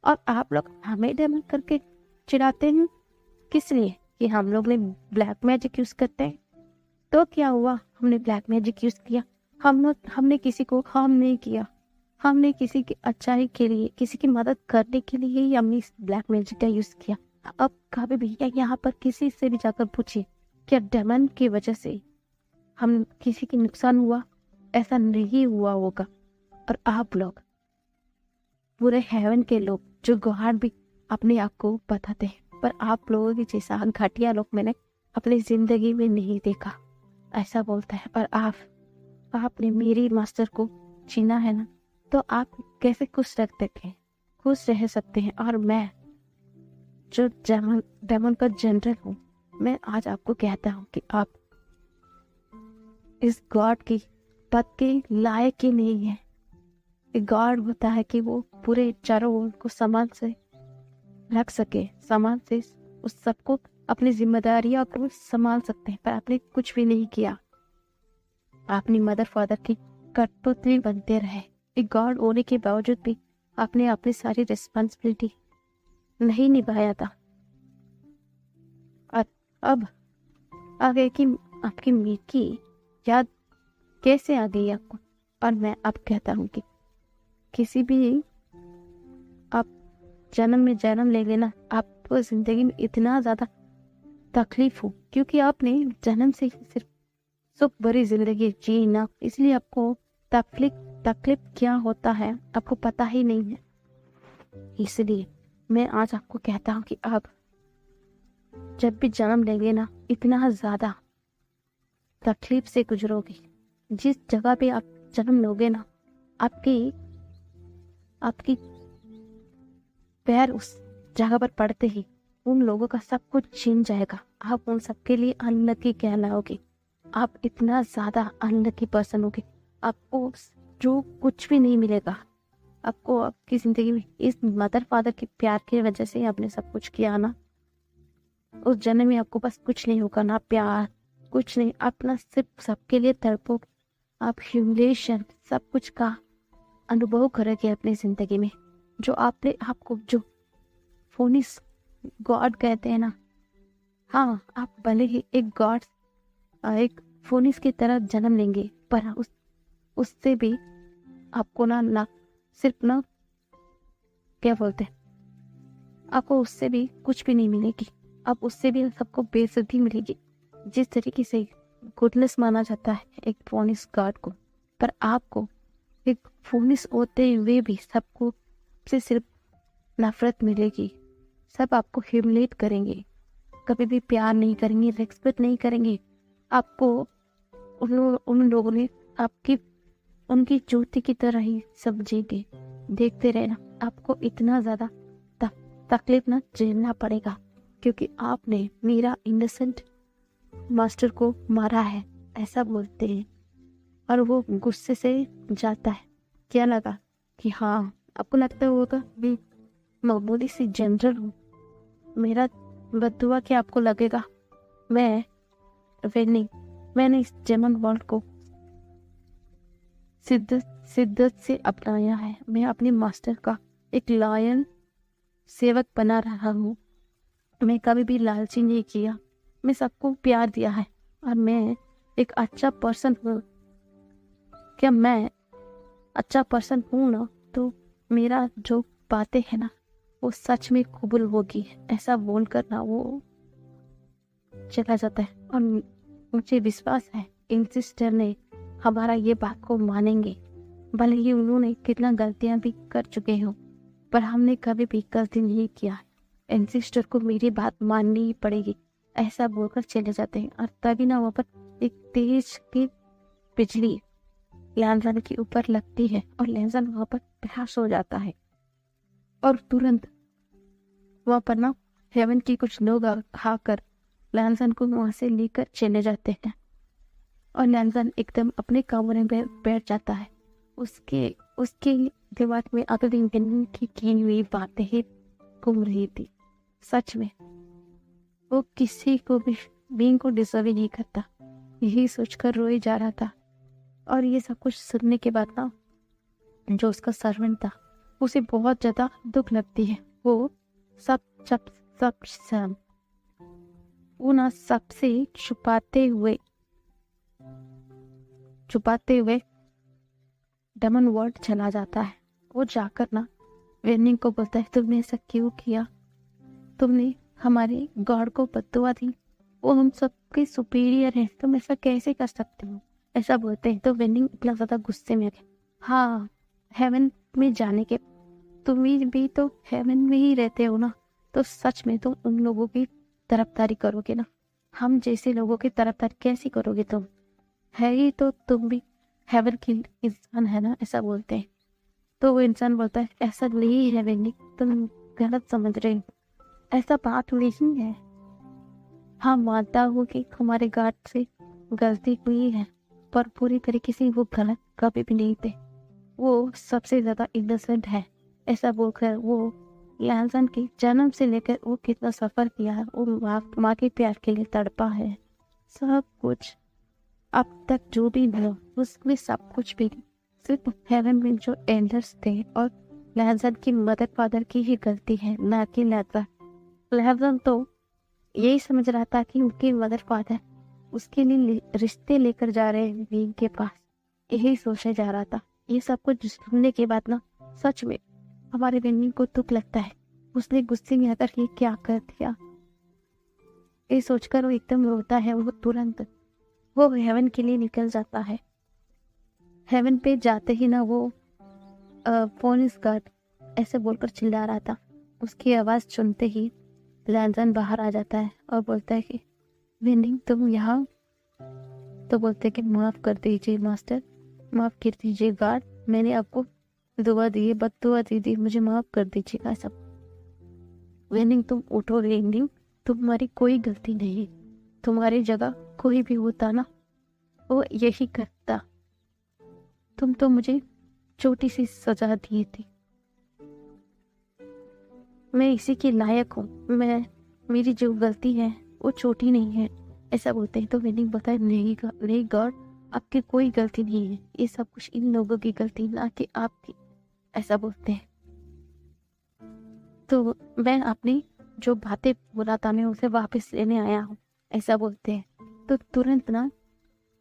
और आप लोग हमें डेमन करके चिढ़ाते हैं, किस लिए? कि हम लोग ने ब्लैक मैजिक यूज करते हैं। तो क्या हुआ? हमने ब्लैक मैजिक यूज किया, हमने किसी को हार्म नहीं किया, हमने किसी की अच्छाई के लिए, किसी की मदद करने के लिए ही हमने इस ब्लैक मैजिक का यूज किया। अब कभी भी यहाँ पर किसी से भी जाकर पूछिए, क्या डेमन की वजह से हम किसी की नुकसान हुआ? ऐसा नहीं हुआ होगा। और आप लोग पूरे हेवन के लोग जो गॉड भी अपने आप को बताते हैं, पर आप लोगों की जैसा घटिया लोग मैंने अपनी जिंदगी में नहीं देखा, ऐसा बोलता है। और आपने मेरी मास्टर को छीना है ना, तो आप कैसे खुश रह सकते हैं? और मैं जो डेमन का जनरल हूँ, मैं आज आपको कहता हूँ कि आप इस गॉड की पद के लायक ही नहीं है। गॉड होता है कि वो पूरे चारों ओर को समान से रख सके, समान से उस सबको अपनी जिम्मेदारियां को संभाल सकते हैं, पर आपने कुछ भी नहीं किया। आपने मदर फादर की कठपुतली बनते रहे। एक गॉड होने के बावजूद भी आपने अपनी सारी रिस्पॉन्सिबिलिटी नहीं निभाया था। और अब आ गए कि आपकी मीत की याद कैसे आ गई आपको? और मैं अब कहता हूँ कि किसी भी आप जन्म में जन्म ले लेना, आपको जिंदगी में इतना ज्यादा तकलीफ हो, क्योंकि आपने जन्म से ही सिर्फ सुख भरी जिंदगी जी ना, इसलिए आपको तकलीफ क्या होता है आपको पता ही नहीं है। इसलिए मैं आज आपको कहता हूँ कि आप जब भी जन्म लेंगे ना, इतना ज्यादा तकलीफ से गुजरोगे। जिस जगह पे आप जन्म लोगे ना, आपकी पैर उस जगह पर पड़ते ही उन लोगों का सब कुछ छीन जाएगा। आप उन सबके लिए अनलकी कहलाओगे। आप इतना ज्यादा अनलकी पर्सन होगे, आपको जो कुछ भी नहीं मिलेगा। आपको आपकी जिंदगी में इस मदर फादर के प्यार की वजह से आपने सब कुछ किया ना, उस जन्म में आपको बस कुछ नहीं होगा, ना प्यार, कुछ नहीं। अपना सिर्फ सबके लिए तड़पोगे। आप ह्यूमिलिएशन सब कुछ का अनुभव करोगे अपनी जिंदगी में। जो आपने आपको जो फोनिस गॉड कहते हैं ना, हाँ, आप भले ही एक फोनिस की तरह जन्म लेंगे, पर उससे भी आपको ना सिर्फ ना क्या बोलते हैं, आपको उससे भी कुछ भी नहीं मिलेगी। अब उससे भी सबको बेइज्जती मिलेगी। जिस तरीके से गुडनेस माना जाता है एक फोनिस गॉड को, पर आपको एक फोनिस होते हुए भी सबको से सिर्फ नफरत मिलेगी। सब आपको ह्यूमिलेट करेंगे, कभी भी प्यार नहीं करेंगे, रेस्पेक्ट नहीं करेंगे। आपको उन लोगों ने उनकी जूती की तरह ही समझेंगे। देखते रहना, आपको इतना ज्यादा तकलीफ ना झेलना पड़ेगा, क्योंकि आपने मेरा इनोसेंट मास्टर को मारा है, ऐसा बोलते हैं। और वो गुस्से से जाता है। क्या लगा कि हाँ, आपको लगता होगा मैं मामूली सी जनरल हूँ, मेरा बदुआ क्या आपको लगेगा? मैंने इस जेमन वर्ल्ड को शिद्दत से अपनाया है। मैं अपने मास्टर का एक लॉयल सेवक बना रहा हूँ। मैं कभी भी लालची नहीं किया, मैं सबको प्यार दिया है, और मैं एक अच्छा पर्सन हूँ। क्या मैं अच्छा पर्सन हूँ ना, तो मेरा जो बातें है ना वो सच में कबूल होगी, ऐसा बोलकर ना वो चला जाता है। और मुझे विश्वास है इन सिस्टर ने हमारा ये बात को मानेंगे। भले ही उन्होंने कितना गलतियां भी कर चुके हो, पर हमने कभी भी गलती नहीं किया। इन सिस्टर को मेरी बात माननी ही पड़ेगी, ऐसा बोलकर चले जाते हैं। और तभी ना वहाँ पर एक तेज की बिजली लैंसन के ऊपर लगती है और लैंसन वहाँ पर बेहोश हो जाता है। और तुरंत वहाँ पर ना हेवन की कुछ लोग आकर लैंसन को वहां से लेकर चले जाते हैं और लैंसन एकदम अपने कमरे में बैठ जाता है। उसके उसके दिमाग में अगले दिन की हुई बातें ही घूम रही थी। सच में वो किसी को भी बीइंग को डिजर्व ही नहीं करता, यही सोचकर रोए जा रहा था। और ये सब कुछ सुनने के बाद ना जो उसका सर्वेंट था उसे बहुत ज्यादा दुख लगती है। वो सब सब सब सब वो ना सबसे छुपाते हुए डमन वर्ल्ड चला जाता है। वो जाकर ना वेनिंग को बोलता है, तुमने ऐसा क्यों किया? तुमने हमारे गॉड को बद्दुआ दी, वो हम सबके सुपीरियर है, तुम ऐसा कैसे कर सकते हो? ऐसा बोलते हैं तो वेनिंग इतना ज्यादा गुस्से में आ गया। हाँ, हेवन में जाने के तुम भी तो हेवन में ही रहते हो ना, तो सच में तुम उन लोगों की तरफदारी करोगे ना? हम जैसे लोगों की तरफदारी कैसी करोगे तुम? है ही तो तुम भी हेवन की इंसान है ना, ऐसा बोलते हैं। तो वो इंसान बोलता है, ऐसा नहीं है वेनिंग, तुम गलत समझ रहे हो, ऐसा बात नहीं है। हाँ, मानता हूँ कि हमारे गार्ड से गलती हुई है, पर पूरी तरीके से वो गलत कभी भी नहीं थे। वो सबसे ज्यादा इनोसेंट है। ऐसा बोलकर वो लैंसन के जन्म से लेकर वो कितना सफर किया है, वो माँ के प्यार के लिए तड़पा है। सब कुछ अब तक जो भी हुआ उसमें सब कुछ भी सिर्फ हेवन में जो एंजल्स थे और लैंसन की मदर फादर की ही गलती है, ना कि लैंसन। लैंसन तो यही समझ रहा था कि उनके मदर फादर उसके लिए रिश्ते लेकर जा रहे हैं वीन के पास, यही सोचा जा रहा था। ये सब कुछ सुनने के बाद ना सच में हमारे वेनिंग को दुख लगता है, उसने गुस्से में आकर ये क्या कर दिया, ये सोचकर वो एकदम रोता है। वो तुरंत वो हेवन के लिए निकल जाता है। हेवन पे जाते ही ना वो पुलिस गार्ड ऐसे बोलकर चिल्ला रहा था। उसकी आवाज सुनते ही लैंसन बाहर आ जाता है और बोलता है कि वेनिंग तुम यहाँ? तो बोलते कि माफ कर दीजिए मास्टर, माफ कर दीजिए गार्ड, मैंने आपको दुआ दी है, बददुआ दी थी, मुझे माफ कर दीजिएगा सब। वेनिंग तुम उठो वेनिंग, तुम्हारी कोई गलती नहीं, तुम्हारी जगह कोई भी होता ना वो यही करता। तुम तो मुझे छोटी सी सजा दी थी, मैं इसी के लायक हूँ, मेरी जो गलती है वो छोटी नहीं है, ऐसा बोलते हैं। तो वेनिंग बोलता है नहीं गॉड, आपकी कोई गलती नहीं है, ये सब कुछ इन लोगों की गलती ना कि आपकी, ऐसा बोलते हैं। तो मैं अपनी जो बातें बोला था मैं उसे वापस लेने आया हूँ, ऐसा बोलते हैं। तो तुरंत ना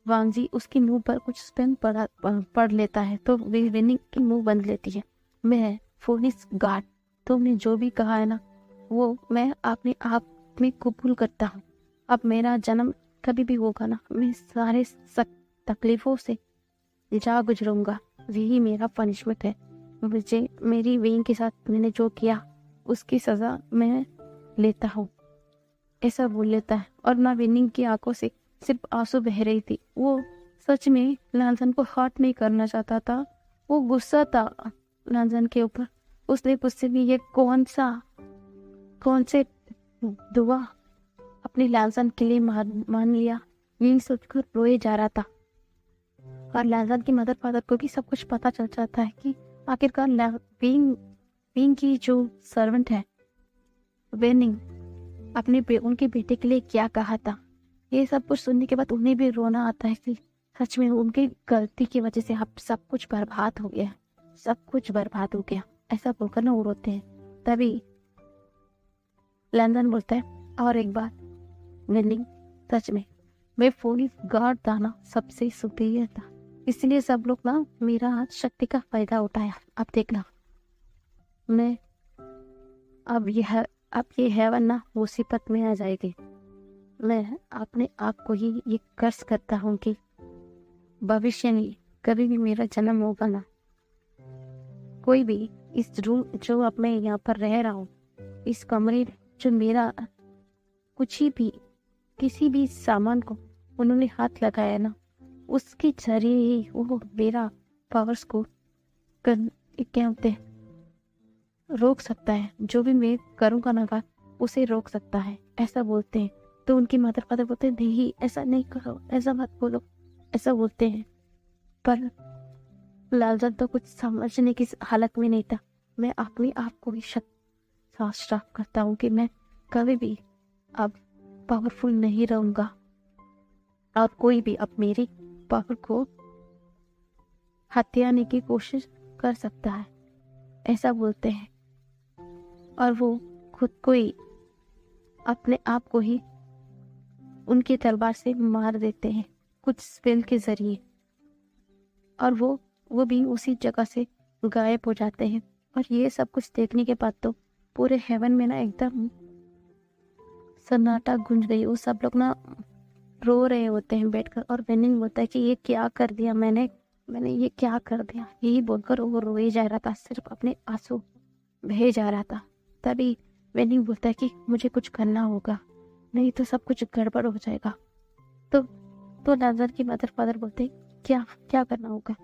वांगजी उसके मुंह पर कुछ स्पेल पढ़ लेता है, तो वेनिंग की मुंह बंद लेती है। मैं पुलिस गार्ड, तुमने जो भी कहा है ना वो मैं अपने आप में कबूल करता हूँ। अब मेरा जन्म कभी भी होगा ना, मैं सारे तकलीफों से जा गुजरूंगा, यही मेरा पनिशमेंट है। मुझे मेरी वेन के साथ मैंने जो किया उसकी सजा मैं लेता हूँ, ऐसा बोल लेता है। और ना वेनिंग की आंखों से सिर्फ आंसू बह रही थी। वो सच में लैंसन को हर्ट नहीं करना चाहता था, वो गुस्सा था लैंसन के ऊपर। उसने गुस्से में ये कौन से दुआ अपने लैंसन के लिए मान लिया, यही सोचकर रोए जा रहा था। और लैंसन की मदर फादर को भी सब कुछ पता चल जाता है कि आखिरकार वेनिंग की जो सर्वेंट है वेनिंग अपने उनके बेटे के लिए क्या कहा था। ये सब कुछ सुनने के बाद उन्हें भी रोना आता है कि सच में उनकी गलती की वजह से अब सब कुछ बर्बाद हो गया, सब कुछ बर्बाद हो गया, ऐसा बोलकर ना वो रोते हैं। तभी लैंसन बोलता है, और एक बार वेनिंग, सच में मैं पुलिस गार्ड था ना, सबसे सुपीरियर था, इसलिए सब लोग ना मेरा शक्ति का फायदा उठाया। अब देखना मैं अब ये हेवन ना मुसीबत में आ जाएगी। मैं अपने आप को ही ये कर्ज करता हूँ कि भविष्य में कभी भी मेरा जन्म होगा ना, कोई भी इस रूम जो अब मैं यहाँ पर रह रहा हूँ, इस कमरे जो मेरा कुछ ही भी किसी भी सामान को उन्होंने हाथ लगाया ना, उसके जरिए ही वो मेरा पावर्स को क्या होते हैं रोक सकता है, जो भी मैं करूँगा ना उसे रोक सकता है, ऐसा बोलते हैं। तो उनकी मदर फादर बोलते हैं नहीं ऐसा नहीं करो, ऐसा मत बोलो, ऐसा बोलते हैं। पर लालचन तो कुछ समझने की हालत में नहीं था। मैं अपने आप को भी साफ करता हूँ कि मैं कभी भी अब पावरफुल नहीं रहूंगा और कोई भी अब मेरी पावर को हथियाने की कोशिश कर सकता है, ऐसा बोलते हैं। और वो खुद को ही, अपने आप को ही उनकी तलवार से मार देते हैं कुछ स्पेल के जरिए, और वो भी उसी जगह से गायब हो जाते हैं। और ये सब कुछ देखने के बाद तो पूरे हेवन में ना एकदम सन्नाटा गूंज गई। वो सब लोग ना रो रहे होते हैं बैठकर, और वेनिंग बोलता है कि ये क्या कर दिया मैंने ये क्या कर दिया, यही बोलकर वो रोए जा रहा था, सिर्फ अपने आंसू बहे जा रहा था। तभी वेनिंग बोलता है कि मुझे कुछ करना होगा, नहीं तो सब कुछ गड़बड़ हो जाएगा। तो नाजर की मदर फादर बोलते हैं क्या क्या करना होगा।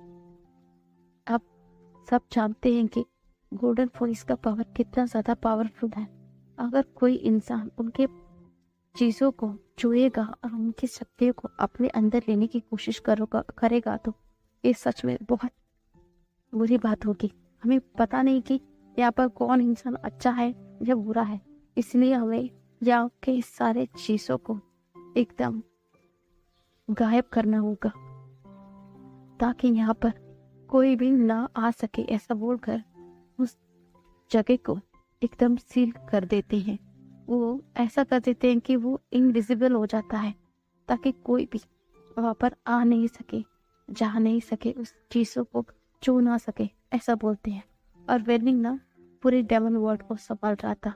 आप सब जानते हैं कि गोल्डन फोनिक्स का पावर कितना ज्यादा पावरफुल है। अगर कोई इंसान उनके चीजों को छुएगा और उनकी शक्तियों को अपने अंदर लेने की कोशिश करेगा तो ये सच में बहुत बुरी बात होगी। हमें पता नहीं कि यहाँ पर कौन इंसान अच्छा है या बुरा है, इसलिए हमें यहाँ के सारे चीजों को एकदम गायब करना होगा ताकि यहाँ पर कोई भी ना आ सके, ऐसा बोलकर उस जगह को एकदम सील कर देते हैं। वो ऐसा कर देते हैं कि वो इनविजिबल हो जाता है ताकि कोई भी वहां पर आ नहीं सके, जा नहीं सके, उस चीजों को छू ना सके, ऐसा बोलते हैं। और वेनिंग ना पूरे डेमन वर्ल्ड को संभाल रहा था,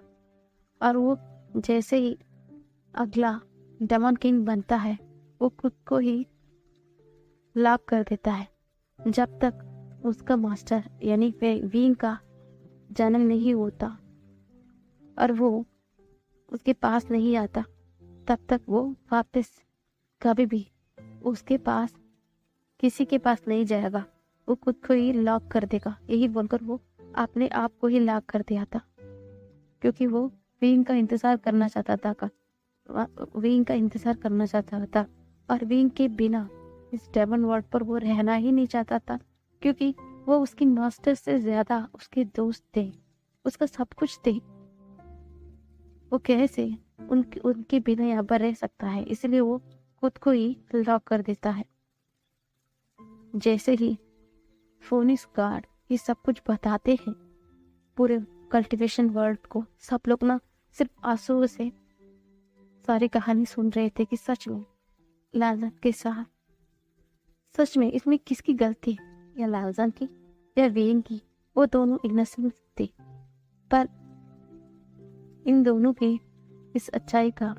और वो जैसे ही अगला डेमन किंग बनता है वो खुद को ही लॉक कर देता है। जब तक उसका मास्टर यानी वीन का जन्म नहीं होता और वो उसके पास नहीं आता, तब तक वो वापस कभी भी उसके पास किसी के पास नहीं जाएगा, वो खुद को ही लॉक कर देगा। यही बोलकर वो अपने आप को ही लॉक कर दिया था, क्योंकि वो वीन का इंतजार करना चाहता था और वीन के बिना इस डेमन वर्ल्ड पर वो रहना ही नहीं चाहता था, क्योंकि वो उसकी मास्टर से ज्यादा उसके दोस्त थे, उसका सब कुछ थे। वो कैसे उनके बिना यहाँ पर रह सकता है, इसलिए वो खुद को ही लॉक कर देता है। जैसे ही फोनिक्स गार्ड ये सब कुछ बताते हैं पूरे कल्टीवेशन वर्ल्ड को, सब लोग ना सिर्फ आंसुओं से सारी कहानी सुन रहे थे कि सच में लालजन के साथ, सच में इसमें किसकी गलती, या लालजन की या वीन की। वो दोनों इनोसेंट थे, पर इन दोनों के इस अच्छाई का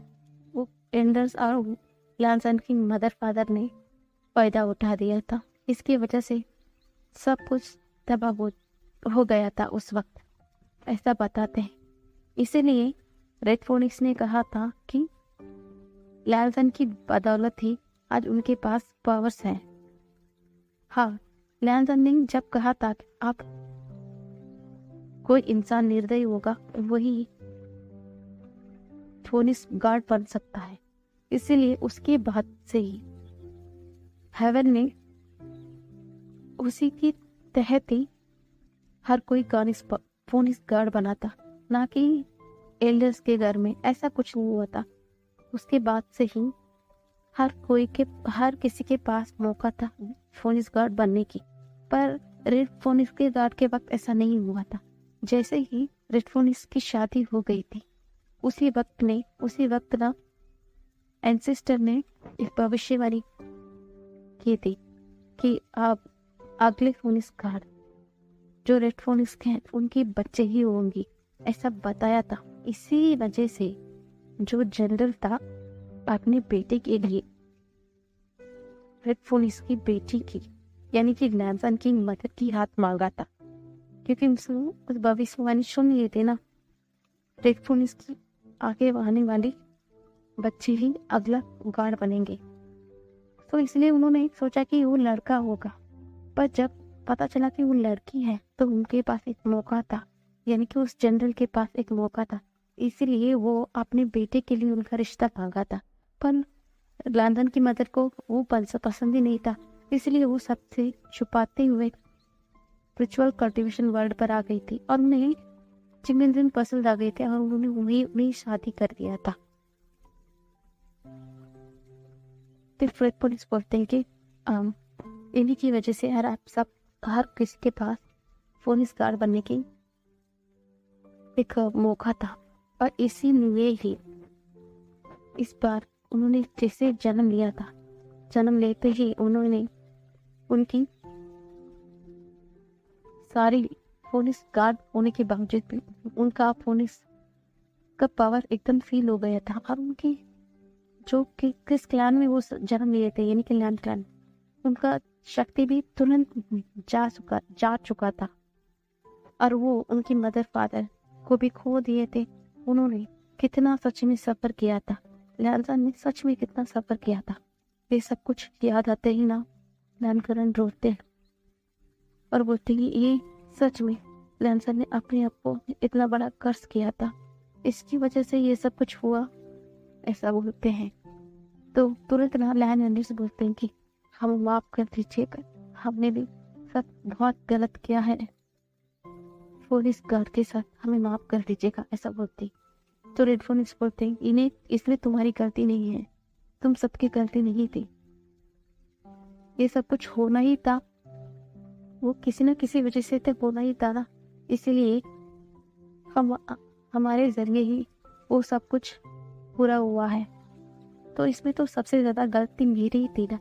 वो एंडर्स और लालजन की मदर फादर ने फायदा उठा दिया था। इसकी वजह से सब कुछ तबाह हो गया था उस वक्त, ऐसा बताते हैं। इसीलिए रेड फोनिक्स ने कहा था कि लालजन की बदौलत ही आज उनके पास पावर्स हैं। हाँ, लालजन ने जब कहा था कि आप कोई इंसान निर्दयी होगा वही फोनिक्स गार्ड बन सकता है, इसीलिए उसके बाद से ही हेवन में उसी की तहत ही हर कोई फोनिक्स गार्ड बना था, ना कि एल्डर्स के घर में ऐसा कुछ नहीं हुआ था। उसके बाद से ही हर किसी के पास मौका था फोनिक्स गार्ड बनने की, पर रेड फोनिक्स के गार्ड के वक्त ऐसा नहीं हुआ था। जैसे ही रेड फोनिक्स की शादी हो गई थी उसी वक्त ना एंसेस्टर ने एक भविष्यवाणी की थी कि आप अगले फोनिक्स गार्ड जो रेड फोनिक्स हैं उनके बच्चे ही होंगी, ऐसा बताया था। इसी वजह से जो जनरल था अपने बेटे के लिए रेड फोनिक्स की बेटी की यानी कि लालजन की मदद की हाथ मांगा था, क्योंकि उसने उस भविष्यवाणी सुन लिए थे ना, रेड फोनिक्स की आगे आने वाली बच्चे ही अगला गार्ड बनेंगे। तो इसलिए उन्होंने सोचा कि वो लड़का होगा, पर जब पता चला कि वो लड़की है तो उनके पास एक मौका था, यानी कि उस जनरल के पास एक मौका था इसीलिए वो अपने बेटे के लिए उनका रिश्ता मांगा था। पर लैंडन की मदर को वो पसंद ही नहीं था, इसलिए वो सबसे छुपाते हुए स्पिरिचुअल कल्टीवेशन वर्ल्ड पर आ गई थी और उन्हें चिंगन पसंद आ गए थे और उन्होंने उन्हें शादी कर दिया था। तो फ्रेड पुलिस बोलते हैं कि इन्हीं की वजह से हर किसी के पास पुलिस गार्ड बनने की एक मौका था, और इसीलिए ही इस बार उन्होंने जैसे जन्म लिया था, जन्म लेते ही उन्होंने उनकी सारी पुलिस गार्ड होने के बावजूद भी उनका पुलिस का पावर एकदम फील हो गया था, और उनकी जो कि किस क्लैन में वो जन्म लिए थे, यानी कि लैंड क्लैन, उनका शक्ति भी तुरंत जा चुका था, और वो उनकी मदर फादर को भी खो दिए थे। उन्होंने कितना सच में सफर किया था, लैंसन ने सच में कितना सफर किया था। ये सब कुछ याद आते ही ना लैंडकरन रोते हैं और बोलते हैं कि ये सच में लैंसन ने अपने आप को इतना बड़ा कर्ज किया था, इसकी वजह से ये सब कुछ हुआ, ऐसा बोलते हैं। तो तुरंत ना लैंड से बोलते हैं कि हम माफ कर दीजिएगा, हमने भी सब बहुत गलत किया है, पुलिस गार्ड के साथ हमें माफ कर दीजिएगा, ऐसा बोलते। तो रेड फोनिक्स बोलते हैं इन्हें इसमें तुम्हारी गलती नहीं है, तुम सबकी गलती नहीं थी, ये सब कुछ होना ही था, वो किसी न किसी वजह से तो होना ही था ना, इसीलिए हमारे जरिए ही वो सब कुछ पूरा हुआ है। तो इसमें तो सबसे ज्यादा गलती मेरी ही थी ना,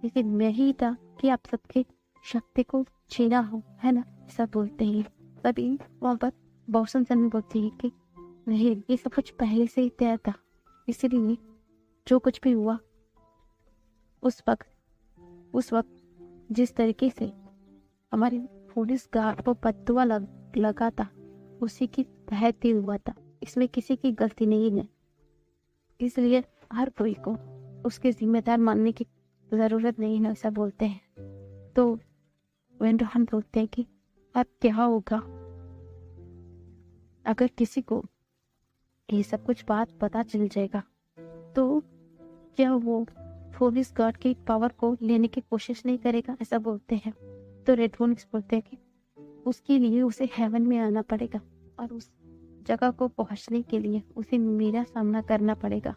लेकिन मैं ही था कि आप सबके शक्ति को छीना हो, है ना, ऐसा बोलते हैं। तभी वहाँ पर बॉसन सन बोलती है कि नहीं, ये सब कुछ पहले से ही तय था, इसीलिए जो कुछ भी हुआ उस वक्त जिस तरीके से हमारे पुलिस गार्ड को बददुआ लगा था, उसी की तहत ही हुआ था, इसमें किसी की गलती नहीं है, इसलिए हर कोई को उसके जिम्मेदार मानने की जरूरत नहीं है, ऐसा बोलते हैं। तो वेंडरहन बोलते हैं कि अब क्या होगा अगर किसी को ये सब कुछ बात पता चल जाएगा, तो क्या वो पुलिस गार्ड की पावर को लेने की कोशिश नहीं करेगा, ऐसा बोलते हैं। तो रेड फोनिक्स बोलते हैं कि उसके लिए उसे हेवन में आना पड़ेगा और उस जगह को पहुंचने के लिए उसे मेरा सामना करना पड़ेगा,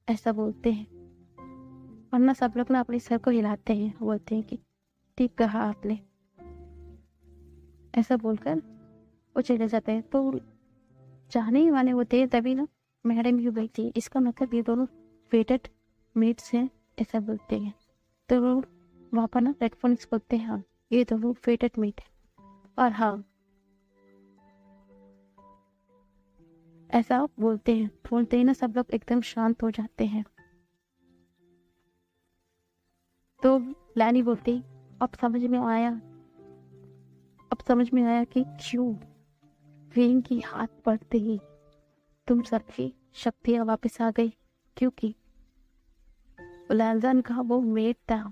ऐसा बोलते हैं। वरना सब लोग ना अपने सर को हिलाते हैं, बोलते हैं कि ठीक कहा आपने, ऐसा बोलकर वो चले जाते हैं। तो चाहने ही वाले होते हैं, तभी ना मैडम यू गई थी, इसका मतलब ये दोनों फेटेड मेट्स हैं, ऐसा बोलते हैं। तो वो वहाँ पर ना रेड फोनिक्स बोलते हैं हाँ ये दोनों फेटेड मेट है, और हाँ ऐसा बोलते ही ना सब लोग एकदम शांत हो जाते हैं। तो लैनी बोलती अब समझ में आया कि क्यों वेन की हाथ पड़ते ही तुम सबकी शक्तियां वापस आ गई, क्योंकि लैंसन का वो मेट था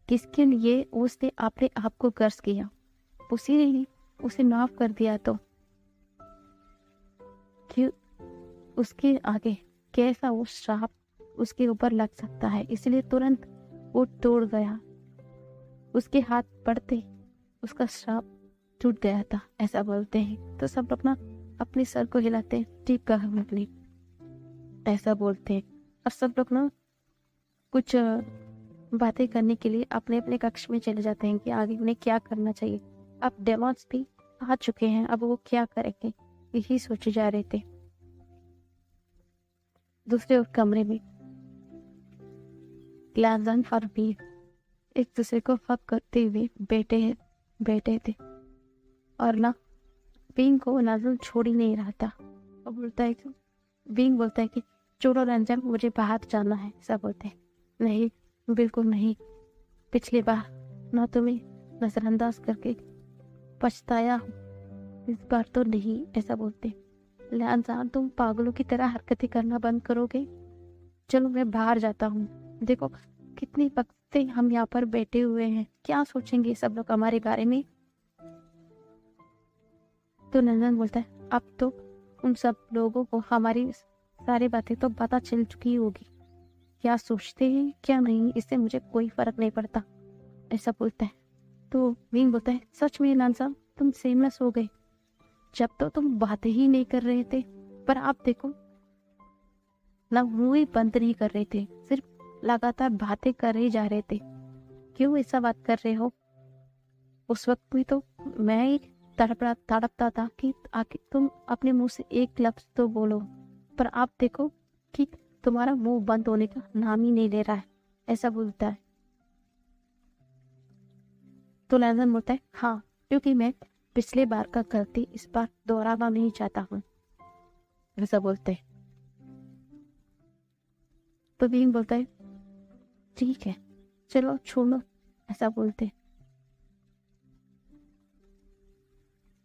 किसके लिए उसने अपने आप को कर्ज किया, उसी ने उसे माफ कर दिया, तो क्यों उसके आगे कैसा वो श्राप उसके ऊपर लग सकता है, इसलिए तुरंत वो तोड़ गया, उसके हाथ पड़ते उसका श्राप टूट गया था, ऐसा बोलते हैं। तो सब अपना अपने सर को हिलाते हैं, ठीक कहा आपने, ऐसा बोलते हैं। और सब लोग ना कुछ बातें करने के लिए अपने अपने कक्ष में चले जाते हैं कि आगे उन्हें क्या करना चाहिए। अब डेमॉन्स भी आ चुके हैं, अब वो क्या करेंगे यही सोचे जा रहे थे। दूसरे कमरे में लैंसन और वीव एक दूसरे को फक करते हुए बैठे थे, और ना विंग को लैंसन छोड़ ही नहीं रहा था। और विंग बोलता है कि छोड़ो लैंसन, मुझे बाहर जाना है, सब बोलते हैं नहीं बिल्कुल नहीं, पिछली बार ना तुम्हें नजरअंदाज करके पछताया, इस बार तो नहीं, ऐसा बोलते। लैंसन तुम पागलों की तरह हरकतें करना बंद करोगे, चलो मैं बाहर जाता हूँ, देखो कितनी वक्त से हम यहाँ पर बैठे हुए हैं, क्या सोचेंगे सब लोग हमारे बारे में। तो लैंसन बोलता है अब तो उन सब लोगों को हमारी सारी बातें तो पता चल चुकी होगी। क्या सोचते हैं क्या नहीं, इससे मुझे कोई फर्क नहीं पड़ता, ऐसा बोलता है। तो विंग बोलता है, सच में लान साहब तुम सेमलेस हो गए। जब तो तुम बातें ही नहीं कर रहे थे, पर आप देखो ना, मुंह ही बंद नहीं कर रहे थे, सिर्फ लगातार बातें कर ही जा रहे थे। क्यों ऐसा बात कर रहे हो? उस वक्त भी तो मैं ही तड़पता था कि आखिर तुम अपने मुंह से एक लफ्ज तो बोलो, पर आप देखो कि तुम्हारा मुंह बंद होने का नाम ही नहीं ले रहा है, ऐसा बोलता है। तो लैंसन बोलता है, हाँ क्योंकि मैं पिछले बार का गलती इस बार दोहराना नहीं चाहता हूँ, ऐसा बोलते हैं। तो बींग बोलता है, ठीक है चलो छोड़ो, ऐसा बोलते हैं।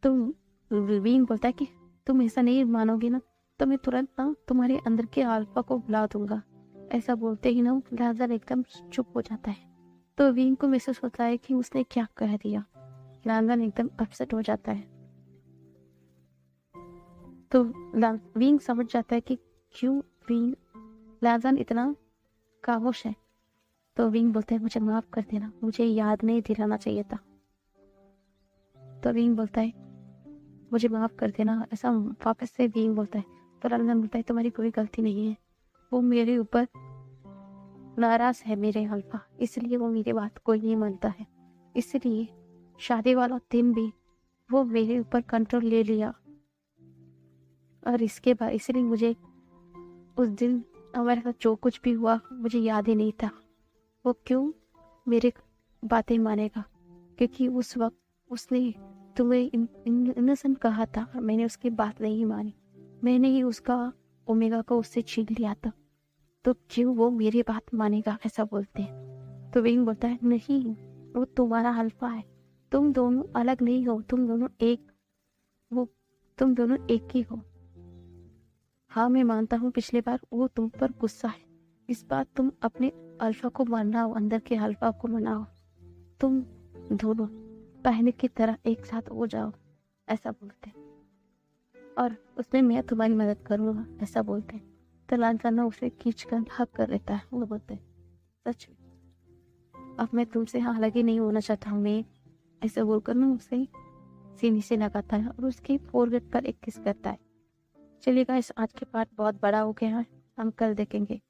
तो बींग बोलता है कि तुम ऐसा नहीं मानोगे ना, तो मैं तुरंत ना तुम्हारे अंदर के अल्फा को बुला दूंगा, ऐसा बोलते ही ना लैंसन एकदम चुप हो जाता है। तो विंग को महसूस होता है कि उसने क्या कह दिया। लैंसन एकदम अपसेट हो जाता है। तो विंग समझ जाता है कि क्यों लैंसन इतना खामोश है। तो विंग बोलता है, मुझे माफ कर देना, मुझे याद नहीं दिलाना चाहिए था। तो विंग बोलता है, मुझे माफ कर देना, ऐसा वापस से विंग बोलता है। तो लैंसन बोलता है, तुम्हारी कोई गलती नहीं है, वो मेरे ऊपर नाराज है मेरे अल्फा, इसलिए वो मेरी बात को नहीं मानता है, इसलिए शादी वाला दिन भी वो मेरे ऊपर कंट्रोल ले लिया। और इसके बाद इसलिए मुझे उस दिन हमारे साथ जो कुछ भी हुआ मुझे याद ही नहीं था। वो क्यों मेरे बातें मानेगा? क्योंकि उस वक्त उसने तुम्हें इनोसेंट कहा था, मैंने उसकी बात नहीं मानी, मैंने ही उसका ओमेगा को उससे छीन लिया था, तो क्यों वो मेरी बात मानेगा, ऐसा बोलते हैं। तो विंग बोलता है, नहीं वो तुम्हारा अल्फा है, तुम दोनों अलग नहीं हो, तुम दोनों एक ही हो। हाँ मैं मानता हूँ पिछली बार वो तुम पर गुस्सा है, इस बार तुम अपने अल्फा को मनाओ, अंदर के अल्फा को मनाओ, तुम दोनों पहले की तरह एक साथ हो जाओ, ऐसा बोलते हैं। और उसमें मैं तुम्हारी मदद करूँगा, ऐसा बोलते हैं। तो लैंसन उसे खींचकर हक कर लेता है। वो बोलते हैं, सच में अब मैं तुमसे अलग ही नहीं होना चाहता हूँ, मैं, ऐसे बोलकर ना उसे सीने से लगाता है और उसके फोरहेड पर एक किस करता है। चलिए गाइस, आज के पार्ट बहुत बड़ा हो गया है, हम कल देखेंगे।